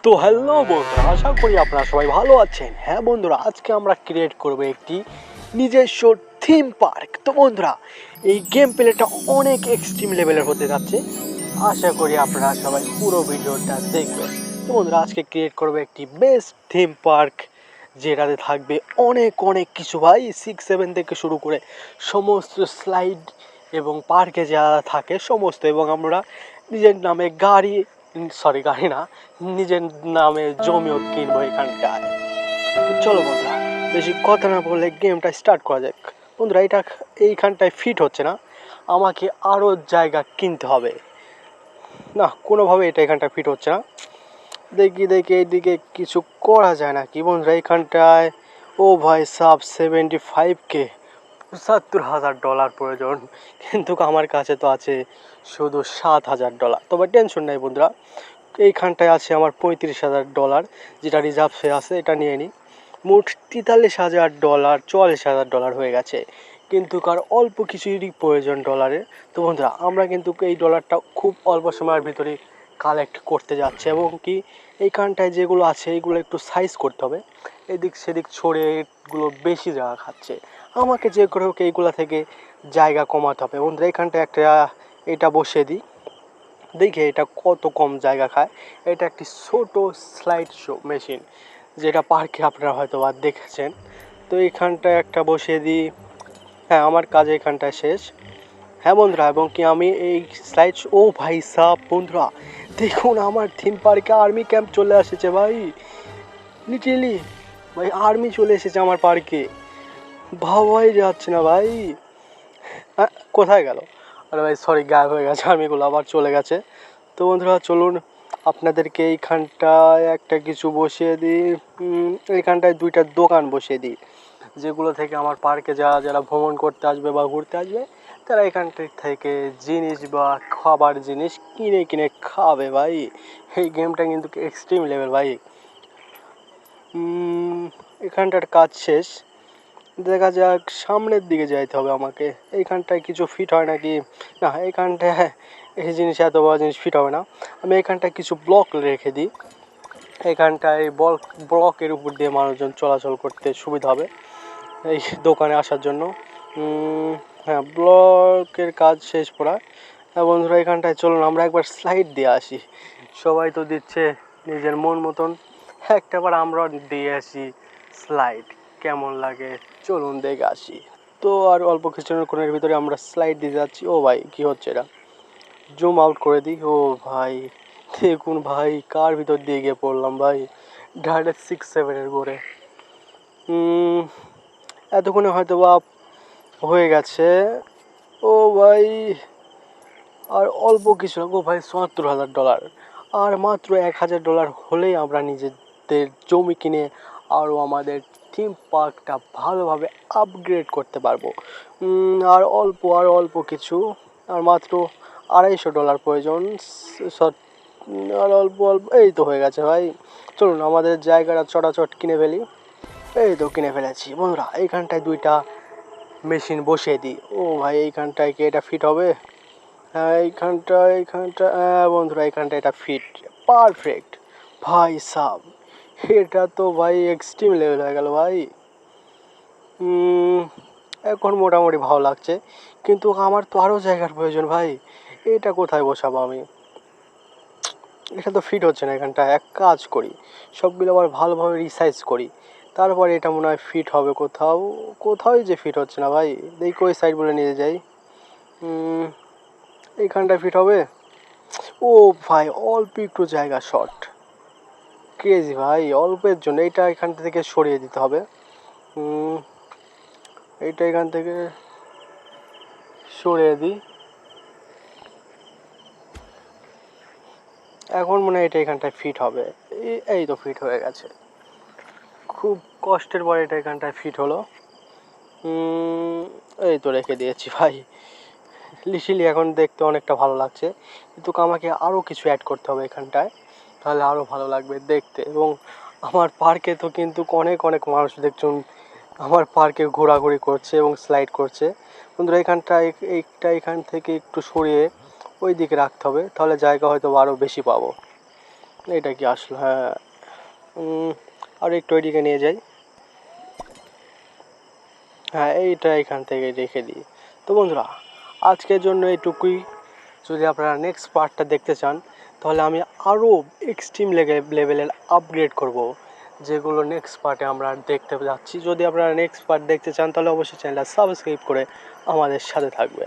তো হ্যালো বন্ধুরা, আশা করি আপনারা সবাই ভালো আছেন। হ্যাঁ বন্ধুরা, আজকে আমরা ক্রিয়েট করব একটি নিজস্ব থিম পার্ক। তো বন্ধুরা, এই গেম প্লেটা অনেক এক্সট্রিম লেভেলের হতে যাচ্ছে। আশা করি আপনারা সবাই পুরো ভিডিওটা দেখবেন। তো বন্ধুরা, আজকে ক্রিয়েট করব একটি বেস্ট থিম পার্ক, যেটাতে থাকবে অনেক অনেক কিছু ভাই। 6-7 থেকে শুরু করে সমস্ত স্লাইড এবং পার্কে যা থাকে সমস্ত, এবং আমরা নিজের নামে গাড়ি গাড়ি না, নিজের নামে জমিও কিনবো এখানটায়। তো চলো বন্ধুরা, বেশি কথা না বলে গেমটা স্টার্ট করা যাক। বন্ধুরা, এটা এইখানটায় ফিট হচ্ছে না, আমাকে আরও জায়গা কিনতে হবে। না, কোনোভাবে এটা এখানটায় ফিট হচ্ছে না। দেখি এইদিকে কিছু করা যায় না কি বন্ধুরা এখানটায়। ও ভাই সাব 75K, $৭,000 প্রয়োজন, কিন্তু আমার কাছে তো আছে শুধু $7,000। তবে টেনশন নেই বন্ধুরা, এইখানটায় আছে আমার $35,000, যেটা রিজার্ভে আছে, এটা নিয়ে নিই। মোট $43,000, $44,000 হয়ে গেছে, কিন্তু কার অল্প কিছুরই প্রয়োজন ডলারের। তো বন্ধুরা, আমরা কিন্তু এই ডলারটা খুব অল্প সময়ের ভিতরে কালেক্ট করতে যাচ্ছে, এবং কি এইখানটায় যেগুলো আছে এইগুলো একটু সাইজ করতে হবে। এদিক সেদিক ছড়ে এগুলো বেশি জায়গা খাচ্ছে, আমাকে যে করে হোক এইগুলো থেকে জায়গা কমাতে হবে। বন্ধুরা, এখানটায় একটা এটা বসিয়ে দিই, দেখি এটা কত কম জায়গা খায়। এটা একটি ছোট স্লাইড শো মেশিন, যেটা পার্কে আপনারা হয়তো বা দেখেছেন। তো এইখানটায় একটা বসিয়ে দিই। হ্যাঁ, আমার কাজ এখানটায় শেষ। হ্যাঁ বন্ধুরা, এবং কি আমি এই স্লাইড শো, ও ভাই সাব বন্ধুরা, দেখুন আমার থিম পার্কে আর্মি ক্যাম্প চলে এসেছে ভাই। লিটারেলি ভাই, আর্মি চলে এসেছে আমার পার্কে, ভাবাই যাচ্ছে না ভাই। কোথায় গেল? আরে ভাই সরি, গায়েব হয়ে গেছে, আর্মিগুলো আবার চলে গেছে। তো বন্ধুরা চলুন, আপনাদেরকে এইখানটায় একটা কিছু বসিয়ে দিই। এইখানটায় দুইটা দোকান বসিয়ে দিই, যেগুলো থেকে আমার পার্কে যারা ভ্রমণ করতে আসবে বা ঘুরতে আসবে, তারা এখানটা থেকে জিনিস বা খাবার জিনিস কিনে কিনে খাবে ভাই। এই গেমটা কিন্তু এক্সট্রিম লেভেল ভাই। এখানটার কাজ শেষ, দেখা যাক সামনের দিকে যাইতে হবে আমাকে। এইখানটায় কিছু ফিট হয় নাকি? না, এইখানটায় এই জিনিস, এত বড় জিনিস ফিট হবে না। আমি এখানটায় কিছু ব্লক রেখে দিই, এখানটায় ব্লকের উপর দিয়ে মানুষজন চলাচল করতে সুবিধা হবে এই দোকানে আসার জন্য। হ্যাঁ, ব্লকের কাজ শেষ পড়া। হ্যাঁ বন্ধুরা, এখানটায় চলুন আমরা একবার স্লাইড দিয়ে আসি। সবাই তো দিচ্ছে নিজের মন মতন, একটাবার আমরা দিয়ে আসি স্লাইড, কেমন লাগে চলুন দেখে আসি। তো আর অল্প কিছুক্ষণের ভিতরে আমরা স্লাইড দিয়ে যাচ্ছি। ও ভাই, কি হচ্ছে এটা? জুম আউট করে দিই। ও ভাই দেখুন ভাই, কার ভিতর দিয়ে গিয়ে পড়লাম ভাই, ডাইরেক্ট 6-7-এর ঘরে। এতক্ষণে হয়তো বা হয়ে গেছে। ও ভাই, আর অল্প কিছু না গো ভাই, $৭,000, আর মাত্র $1,000 হলেই আমরা নিজেদের জমি কিনে আরও আমাদের থিম পার্কটা ভালোভাবে আপগ্রেড করতে পারবো। আর অল্প কিছু, আর মাত্র $250 প্রয়োজন। আর অল্প এই তো হয়ে গেছে ভাই। চলুন আমাদের জায়গাটা চটাচট কিনে ফেলি। এই তো কিনে ফেলেছি বন্ধুরা, এইখানটায় দুইটা মেশিন বসিয়ে দিই। ও ভাই, এইখানটায় কি এটা ফিট হবে? হ্যাঁ, হ্যাঁ বন্ধুরা, এইখানটা এটা ফিট, পারফেক্ট ভাই সাব। এটা তো ভাই এক্সট্রিম লেভেল হয়ে গেল ভাই। এখন মোটামুটি ভালো লাগছে, কিন্তু আমার তো আরও জায়গার প্রয়োজন ভাই। এটা কোথায় বসাবো আমি? এটা তো ফিট হচ্ছে না এখানটা। এক কাজ করি, সবগুলো আবার ভালোভাবে রিসাইজ করি, তারপর এটা মনে হয় ফিট হবে। কোথাও যে ফিট হচ্ছে না ভাই। দেখি ওই সাইড বলে নিয়ে যাই। এইখানটায় ফিট হবে। ও ভাই, অল্প একটু জায়গা শর্ট, ক্রেজি ভাই, অল্পের জন্য এইটা এখান থেকে সরিয়ে দিতে হবে। এইটা এখান থেকে সরিয়ে দিই। এখন মনে হয় এটা এখানটায় ফিট হবে। এই তো ফিট হয়ে গেছে, খুব কষ্টের পরে এটা এখানটায় ফিট হলো। এই তো রেখে দিয়েছি ভাই। লিটিলি এখন দেখতে অনেকটা ভালো লাগছে, কিন্তু আমাকে আরও কিছু অ্যাড করতে হবে এখানটায়, তাহলে আরও ভালো লাগবে দেখতে। এবং আমার পার্কে তো কিন্তু অনেক অনেক মানুষ দেখছুন আমার পার্কে ঘোরাঘুরি করছে এবং স্লাইড করছে। বন্ধুরা, এখান থেকে একটু সরিয়ে ওই দিকে রাখতে হবে, তাহলে জায়গা হয়তো আরও বেশি পাবো। এটা কি আসলো? হ্যাঁ, আর একটু ওইদিকে নিয়ে যাই। হ্যাঁ, এইটা এখান থেকে রেখে দিই। তো বন্ধুরা, আজকের জন্য এইটুকুই। যদি আপনারা নেক্সট পার্টটা দেখতে চান তাহলে আমি আরও এক্সট্রিম লেভেলের আপগ্রেড করব, যেগুলো নেক্সট পার্টে আমরা দেখতে যাচ্ছি। যদি আপনারা নেক্সট পার্ট দেখতে চান তাহলে অবশ্যই চ্যানেলটা সাবস্ক্রাইব করে আমাদের সাথে থাকবে।